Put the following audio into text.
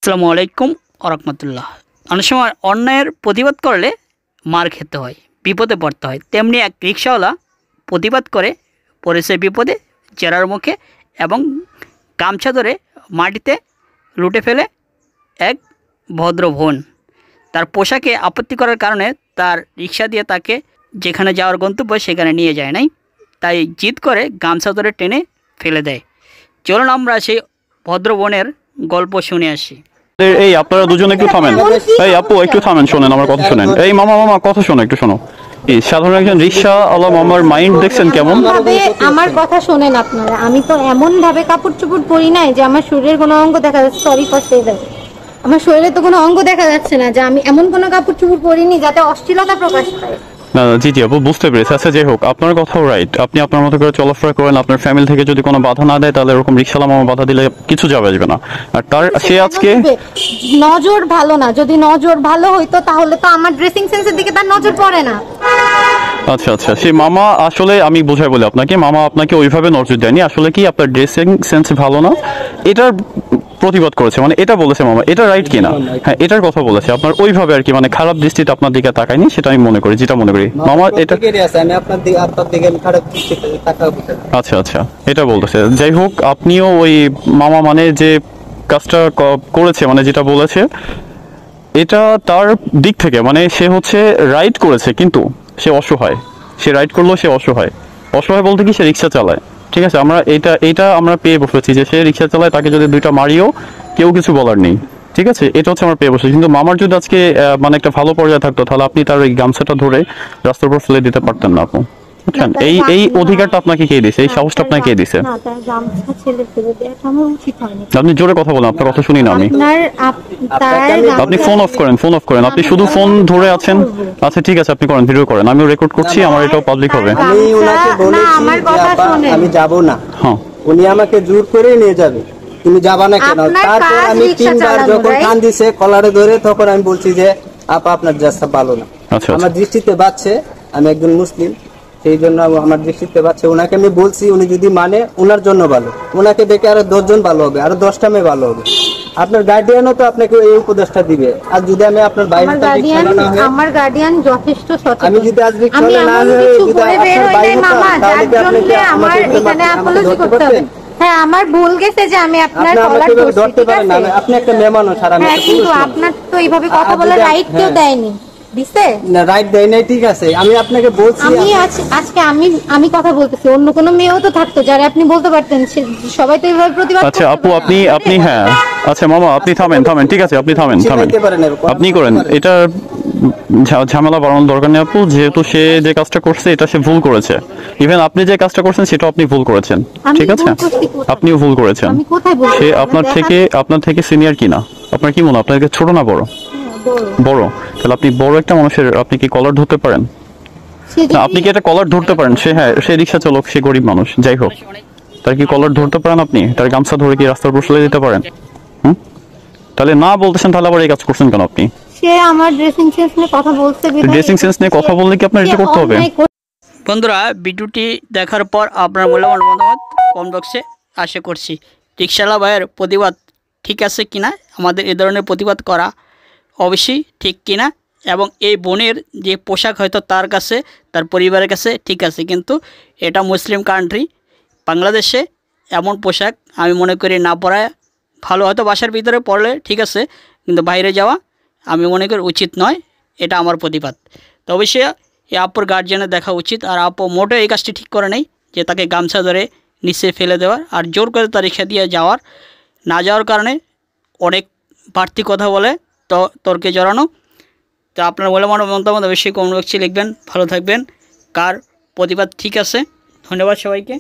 আসসালামু আলাইকুম আরহামতুল্লাহ। অনেক সময় অন্যায়ের প্রতিবাদ করলে মার খেতে হয়, বিপদে পড়তে হয়। তেমনি এক রিক্সাওয়ালা প্রতিবাদ করে পড়েছে বিপদে, জেরার মুখে, এবং গামছা ধরে মাটিতে লুটে ফেলে এক ভদ্র বোন। তার পোশাকে আপত্তি করার কারণে তার রিক্সা দিয়ে তাকে যেখানে যাওয়ার গন্তব্য সেখানে নিয়ে যায় নাই, তাই জিদ করে গামছা ধরে টেনে ফেলে দেয়। চলুন আমরা সেই ভদ্র বোনের গল্প শুনে আসি। এই আপনারা দুজন একটু থামেন। এই আপু একটু থামেন, শোনেন আমার কথা শোনেন। এই মামা কথা শোনো, একটু শোনো। এই সাধারণ একজন রিক্সা আলা মামার মাইন্ড দেখছেন কেমন ভাবে? আমার কথা শোনেন আপনারা। আমি তো এমন ভাবে কাপড় চোপড় পরি নাই যে আমার শরীরের কোনো অঙ্গ দেখা যাচ্ছে। সরি ফর সে দ্যাট, আমার শরীরে তো কোনো অঙ্গ দেখা যাচ্ছে না। যে আমি এমন কোনো কাপড় চোপড় পরিনি যাতে অশ্লীলতা প্রকাশ পায়। না জি আপু, বুঝতে পেরেছি। আচ্ছা যাই হোক, আপনার কথাও রাইট। আপনি আপনার মতো করে চলাফেরা করেন, আপনার ফ্যামিলি থেকে যদি কোনো বাধা না দেয় তাহলে এরকম রিক্সাওয়ালা মামা বাধা দিলে কিছু যাবে আসবে না। আর তার সে আজকে নজর ভালো না। যদি নজর ভালো হইতো তাহলে তো আমার ড্রেসিং সেন্সের দিকে তার নজর পড়ে না। আচ্ছা সেই মামা আসলে আমি বোঝাই বলি আপনাকে, মামা আপনাকে ওইভাবে নজর দেয়নি। আসলে কি আপনার ড্রেসিং সেন্স ভালো না এটার প্রতিবাদ করেছে, মানে এটা বলেছে মামা। এটা রাইট কিনা? হ্যাঁ, এটার কথা বলেছে। আপনার ওইভাবে আর কি, মানে খারাপ দৃষ্টিতে আপনার দিকে তাকায়নি, সেটা আমি মনে করি, যেটা মনে করি মামা এটা। আচ্ছা এটা বলতেছে। যাই হোক, আপনিও ওই মামা মানে যে কাজটা করেছে, মানে যেটা বলেছে, এটা তার দিক থেকে মানে সে হচ্ছে রাইট করেছে, কিন্তু সে অসহায়। সে রাইট করলেও সে অসহায় বলতে কি, সে রিক্সা চালায়। ঠিক আছে, আমরা এইটা আমরা পেয়ে বসেছি যে সে রিক্সা চালায়, তাকে যদি দুইটা মারিও কেউ কিছু বলার নেই। ঠিক আছে, এটা হচ্ছে আমরা পেয়ে বসেছি। কিন্তু মামার যদি আজকে মানে একটা ভালো পর্যায়ে থাকতো, তাহলে আপনি তার ওই গামছাটা ধরে রাস্তার উপর ফেলে দিতে পারতেন না আপু। বুঝছেন? এই অধিকারটা আপনাকে কে দিয়েছে? এই সাহসটা আপনাকে কে দিয়েছে? আপনি জোরে কথা বলেন, আপনার কথা শুনি না আমি। আপনি ফোন অফ করেন। আপনি শুধু ফোন ধরে আছেন। আচ্ছা ঠিক আছে, আপনি করেন, ভিডিও করেন, আমিও রেকর্ড করছি, আমার এটাও পাবলিক হবে। আমি ওনাকে বলেছি আমি যাব না। হ্যাঁ, উনি আমাকে জোর করে নিয়ে যাবে, তুমি যাবা না কেন? তারপর আমি তিনবার যখন কান দিছে কলারে ধরে, তখন আমি বলছি যে আপা আপনার রাস্তা ভালো না। আমার দৃষ্টিতে বাচ্চে, আমি একজন মুসলিম, সেই জন্য আমার দৃষ্টিতে বাচ্চে। ওনাকে আমি বলছি, উনি যদি মানে ওনার জন্য ভালো, ওনাকে দেখে আরো 10 জন ভালো হবে, আরো 10টা মেয়ে ভালো হবে। আপনার গার্ডিয়ানও তো আপনাকে এই উপদেশটা দিবে। আর যদি আমি আপনার বাইরে আমার গার্ডিয়ান যথেষ্ট সচেতন। আমি যদি আজ রিক্সাওয়ালা না হয়ে যদি আপনার বাইরে হতাম, তাহলে কি আপনি কি আমার এখানে অ্যাপোলজি করতে হবে? হ্যাঁ, আমার ভুল গেছে যে আমি আপনার কলার ধরতে পারেন না। আপনি একটা মেয়ে মানুষ, আর আমি একটা পুরুষ। কিন্তু আপনার তো এইভাবে কথা বলার রাইট কেউ দেয়নি। দিছে না, রাইট দেয় নাই, ঠিক আছে। আমি আপনাকে বলছি, আমি আজকে আমি কথা বলতেছি, অন্য কোনো মেয়েও তো থাকতো যারা আপনি বলতে পারতেন। সবাই তো এইভাবে প্রতিবাদ। আচ্ছা আপু, আপনি হ্যাঁ, আচ্ছা মামা আপনি থামেন, ঠিক আছে, আপনি থামেন। আপনি করেন, এটা ঝামেলা বাড়ানোর দরকার নেই আপু। যেহেতু সে যে কাজটা করছে এটা সে ভুল করেছে। ইভেন আপনি যে কাজটা করছেন সেটাও আপনি ভুল করেছেন। ঠিক আছে, আপনিও ভুল করেছেন। সে আপনার থেকে সিনিয়র কিনা? আপনার কি মনে হয়, আপনার ছোট না বড়? বড়। তাহলে আপনি বড় একটা মানুষের আপনি কি কলার ধরতে পারেন? না, আপনি কি এটা কলার ধরতে পারেন? সে রিক্সা চালক, সে গরিব মানুষ, যাই হোক, তার কি কলার ধরতে পারেন আপনি? তার গামছা ধরে কি রাস্তার উপর ফেলে দিতে পারেন? তাহলে না বলতেছেন, তাহলে আবার এই কাজ করছেন কেন আপনি? সে আমার ড্রেসিং সেন্স নিয়ে কথা বলছে। ড্রেসিং সেন্স নিয়ে কথা বললে কি আপনার এটা করতে হবে? বন্ধুরা, ভিডিওটি দেখার পর আপনার মূল্যবান মতামত কমেন্ট বক্সে আশা করছি। রিক্সাওয়ালা ভাইয়ের প্রতিবাদ ঠিক আছে কিনা, আমাদের এ ধরনের প্রতিবাদ করা অবশ্যই ঠিক কিনা, এবং এই বোনের যে পোশাক হয়তো তার কাছে, তার পরিবারের কাছে ঠিক আছে, কিন্তু এটা মুসলিম কান্ট্রি, বাংলাদেশে এমন পোশাক আমি মনে করি না পরা ভালো। হয়তো বাসার ভিতরে পরলে ঠিক আছে, কিন্তু বাইরে যাওয়া আমি মনে করি উচিত নয়। এটা আমার প্রতিবাদ। তো অবশ্যই এই আপুর গার্জিয়ানের দেখা উচিত। আর আপু মোটেও এই কাজটি ঠিক করে নেই যে তাকে গামছা ধরে নিচে ফেলে দেওয়ার আর জোর করে তার রিক্সা দিয়ে না যাওয়ার কারণে অনেক বাড়তি কথা বলে তর্কে জড়ানো। তো আপনার মূল্যবান মতামত অবশ্যই কমেন্ট বক্সে লিখবেন। ভালো থাকবেন। কার প্রতিবাদ ঠিক আছে? ধন্যবাদ সবাইকে।